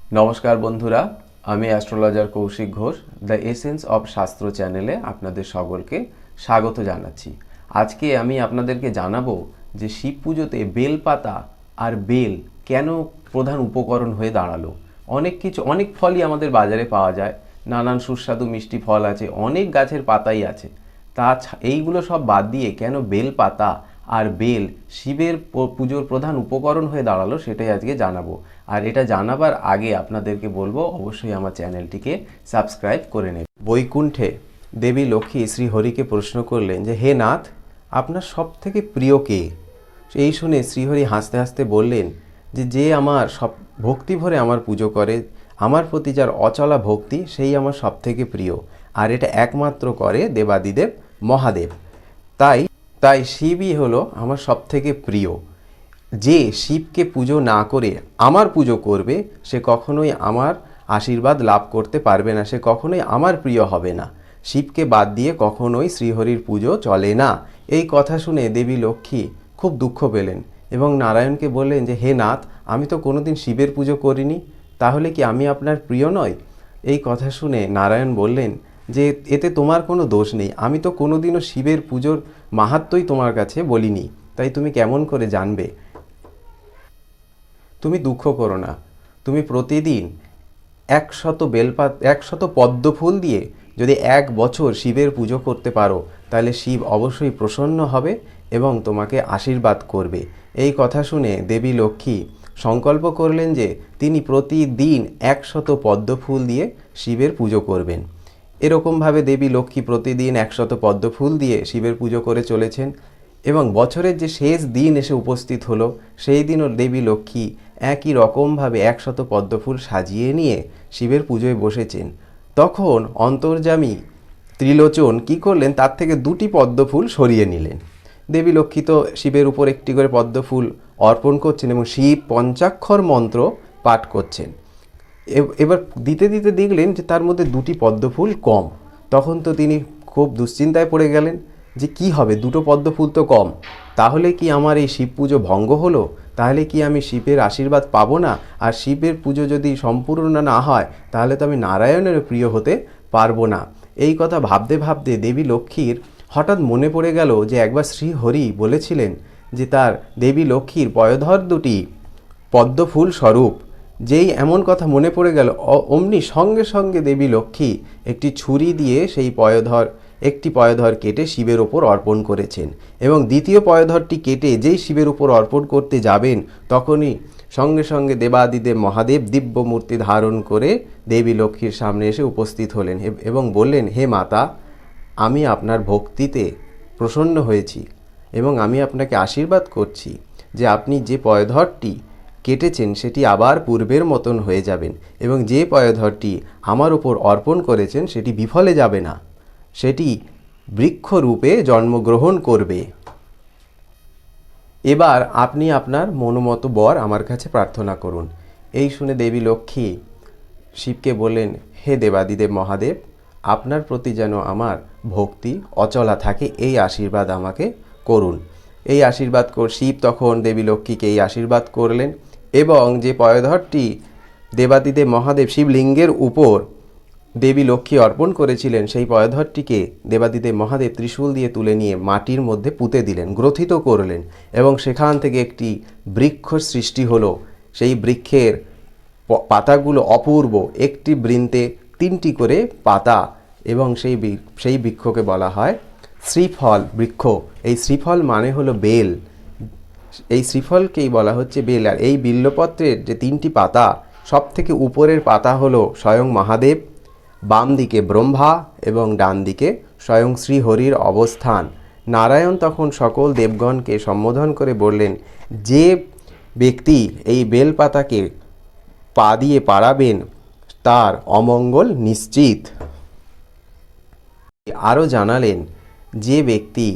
नमस्कार बंधुरा आमी astrologer Kaushik Ghosh the essence of Shastra चैनेले आपनादेर सकलके स्वागत जानाच्छि। आज के आमी आपनादेरके जानाबो जे शिव पुजोते बेल पाता और बेल केन प्रधान उपकरण हये दाड़ालो। अनेक किछु अनेक फलई आमादेर बाजारे पाওয়া যায়, नानान सुस्वादु मिष्टि फल आछे, अनेक गाछेर पाताई आछे। ता এইগুলো সব বাদ দিয়ে কেন বেল পাতা আর বেল শিবের পুজোর প্রধান উপকরণ হয়ে দাঁড়ালো সেটাই আজকে জানাবো। আর এটা জানাবার আগে আপনাদেরকে বলবো অবশ্যই আমার চ্যানেলটিকে সাবস্ক্রাইব করে নেবেন। বৈকুণ্ঠে দেবী লক্ষ্মী শ্রীহরিকে প্রশ্ন করলেন যে হে নাথ, আপনার সবথেকে প্রিয় কে? এই শুনে শ্রীহরি হাসতে হাসতে বললেন যে যে আমার সব ভক্তি ভরে আমার পুজো করে, আমার প্রতি যার অচলা ভক্তি সেই আমার সবথেকে প্রিয়। আর এটা একমাত্র করে দেবাদিদেব মহাদেব। তাই শিবই হলো আমার সবথেকে প্রিয়। যে শিবকে পুজো না করে আমার পুজো করবে সে কখনোই আমার আশীর্বাদ লাভ করতে পারবে না, সে কখনোই আমার প্রিয় হবে না। শিবকে বাদ দিয়ে কখনোই শ্রীহরির পুজো চলে না। এই কথা শুনে দেবী লক্ষ্মী খুব দুঃখ পেলেন এবং নারায়ণকে বললেন যে হে নাথ, আমি তো কোনোদিন শিবের পুজো করিনি, তাহলে কি আমি আপনার প্রিয় নই? এই কথা শুনে নারায়ণ বললেন যে এতে তোমার কোনো দোষ নেই, আমি তো কোনোদিনও শিবের পুজোর মাহাত্ম্যই তোমার কাছে বলিনি, তাই তুমি কেমন করে জানবে? তুমি দুঃখ করো না, তুমি প্রতিদিন 100 পদ্ম ফুল দিয়ে যদি 1 বছর শিবের পুজো করতে পারো তাহলে শিব অবশ্যই প্রসন্ন হবে এবং তোমাকে আশীর্বাদ করবে। এই কথা শুনে দেবী লক্ষ্মী সংকল্প করলেন যে তিনি প্রতিদিন 100 পদ্ম ফুল দিয়ে শিবের পুজো করবেন। এরকমভাবে দেবী লক্ষ্মী প্রতিদিন 100 পদ্ম ফুল দিয়ে শিবের পুজো করে চলেছেন এবং বছরের যে শেষ দিন এসে উপস্থিত হলো সেই দিনও দেবী লক্ষ্মী একই রকমভাবে 100 পদ্ম ফুল সাজিয়ে নিয়ে শিবের পুজোয় বসেছেন। তখন অন্তর্যামী ত্রিলোচন কি করলেন, তার থেকে 2টি পদ্ম ফুল সরিয়ে নিলেন। দেবী লক্ষ্মী তো শিবের উপর একটি করে পদ্ম ফুল অর্পণ করছেন এবং শিব পঞ্চাক্ষর মন্ত্র পাঠ করছেন। এবার দিতে দিতে দেখলেন যে তার মধ্যে 2টি পদ্ম ফুল কম। তখন তো তিনি খুব দুশ্চিন্তায় পড়ে গেলেন যে কি হবে, 2টো পদ্ম ফুল তো কম, তাহলে কি আমার এই শিব পুজো ভঙ্গ হলো? তাহলে কি আমি শিবের আশীর্বাদ পাবো না? আর শিবের পুজো যদি সম্পূর্ণ না হয় তাহলে তো আমি নারায়ণের প্রিয় হতে পারবো না। এই কথা ভাবতে ভাবতে দেবী লক্ষ্মীর হঠাৎ মনে পড়ে গেল যে একবার শ্রীহরি বলেছিলেন যে তার দেবী লক্ষ্মীর পয়োধর 2টি পদ্ম ফুল স্বরূপ। যেই এমন কথা মনে পড়ে গেল অমনি সঙ্গে সঙ্গে দেবী লক্ষ্মী একটি ছুরি দিয়ে সেই একটি পয়োধর কেটে শিবের ওপর অর্পণ করেছেন এবং দ্বিতীয় পয়োধরটি কেটে যেই শিবের উপর অর্পণ করতে যাবেন তখনই সঙ্গে সঙ্গে দেবাদিদেব মহাদেব দিব্য মূর্তি ধারণ করে দেবী লক্ষ্মীর সামনে এসে উপস্থিত হলেন এবং বললেন হে মাতা, আমি আপনার ভক্তিতে প্রসন্ন হয়েছি এবং আমি আপনাকে আশীর্বাদ করছি যে আপনি যে পয়োধরটি কেটেছেন সেটি আবার পূর্বের মতন হয়ে যাবেন এবং যে পয়োধরটি আমার উপর অর্পণ করেছেন সেটি বিফলে যাবে না, সেটি বৃক্ষরূপে জন্মগ্রহণ করবে। এবার আপনি আপনার মনোমতো বর আমার কাছে প্রার্থনা করুন। এই শুনে দেবী লক্ষ্মী শিবকে বললেন হে দেবাদিদেব মহাদেব, আপনার প্রতি যেন আমার ভক্তি অচলা থাকে এই আশীর্বাদ আমাকে করুন। এই আশীর্বাদ শিব তখন দেবী লক্ষ্মীকে এই আশীর্বাদ করলেন এবং যে পয়োধরটি দেবাদিদেব মহাদেব শিবলিঙ্গের উপর দেবী লক্ষ্মী অর্পণ করেছিলেন সেই পয়োধরটিকে দেবাদিদেব মহাদেব ত্রিশূল দিয়ে তুলে নিয়ে মাটির মধ্যে পুঁতে দিলেন, গ্রথিত করলেন এবং সেখান থেকে একটি বৃক্ষ সৃষ্টি হলো। সেই বৃক্ষের পাতাগুলো অপূর্ব, একটি বৃন্তে 3টি করে পাতা এবং সেই বৃক্ষকে বলা হয় শ্রীফল বৃক্ষ। এই শ্রীফল মানে হলো বেল, এই শ্রীফলকেই বলা হচ্ছে বেল। আর এই বিল্বপত্রের যে 3টি পাতা, সব থেকে উপরের পাতা হলো স্বয়ং মহাদেব, বাম দিকে ব্রহ্মা এবং ডান দিকে স্বয়ং শ্রীহরির অবস্থান। নারায়ণ তখন সকল দেবগণকে সম্বোধন করে বললেন যে ব্যক্তি এই বেলপাতাকে পা দিয়ে পাড়াবেন তার অমঙ্গল নিশ্চিত। আরও জানালেন যে ব্যক্তি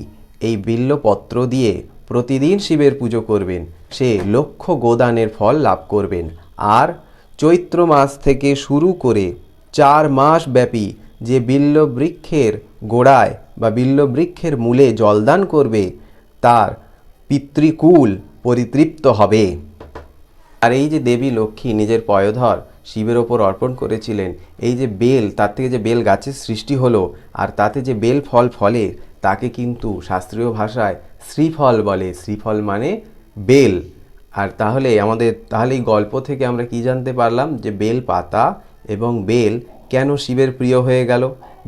এই বিল্বপত্র দিয়ে প্রতিদিন শিবের পুজো করবেন সে লক্ষ গোদানের ফল লাভ করবেন। আর চৈত্র মাস থেকে শুরু করে 4 মাস ব্যাপী যে বিল্ব বৃক্ষের গোড়ায় বা বিল্ব বৃক্ষের মূলে জলদান করবে তার পিতৃকুল পরিতৃপ্ত হবে। আর এই যে দেবী লক্ষ্মী নিজের পয়োধর শিবের ওপর অর্পণ করেছিলেন, এই যে বেল, তার থেকে যে বেল গাছের সৃষ্টি হলো আর তাতে যে বেল ফল ফলে তাকে কিন্তু শাস্ত্রীয় ভাষায় শ্রীফল বলে। শ্রীফল মানে বেল। আর তাহলে এই গল্প থেকে আমরা কি জানতে পারলাম, যে বেল পাতা এবং বেল কেন শিবের প্রিয় হয়ে গেল।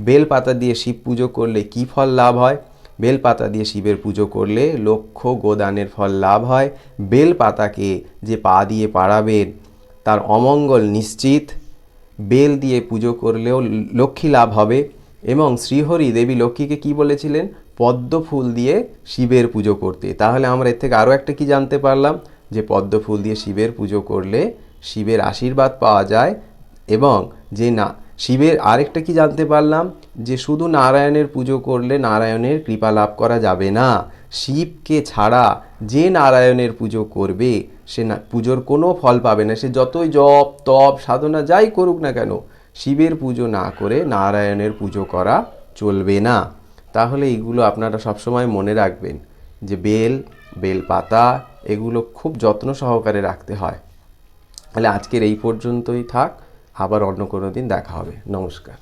বেল পাতা দিয়ে শিব পুজো করলে কি ফল লাভ হয়? বেল পাতা দিয়ে শিবের পুজো করলে লক্ষ গোদানের ফল লাভ হয়। বেল পাতাকে যে পা দিয়ে পাড়াবেন তার অমঙ্গল নিশ্চিত। বেল দিয়ে পুজো করলেও লক্ষ্মী লাভ হবে। এবং শ্রীহরি দেবী লক্ষ্মীকে কি বলেছিলেন? পদ্ম ফুল দিয়ে শিবের পুজো করতে। তাহলে আমরা এর থেকে আরও একটা কি জানতে পারলাম, যে পদ্ম ফুল দিয়ে শিবের পুজো করলে শিবের আশীর্বাদ পাওয়া যায়। এবং যে না, শিবের আরেকটা কি জানতে পারলাম, যে শুধু নারায়ণের পুজো করলে নারায়ণের কৃপা লাভ করা যাবে না। শিবকে ছাড়া যে নারায়ণের পুজো করবে সে পুজোর কোনো ফল পাবে না। সে যতই জপ তপ সাধনা যাই করুক না কেন, শিবের পুজো না করে নারায়ণের পুজো করা চলবে না। তাহলে এইগুলো আপনারা সবসময় মনে রাখবেন, যে বেল পাতা এগুলো খুব যত্ন সহকারে রাখতে হয়। তাহলে আজকের এই পর্যন্তই থাক, আবার অন্য কোনো দিন দেখা হবে। নমস্কার।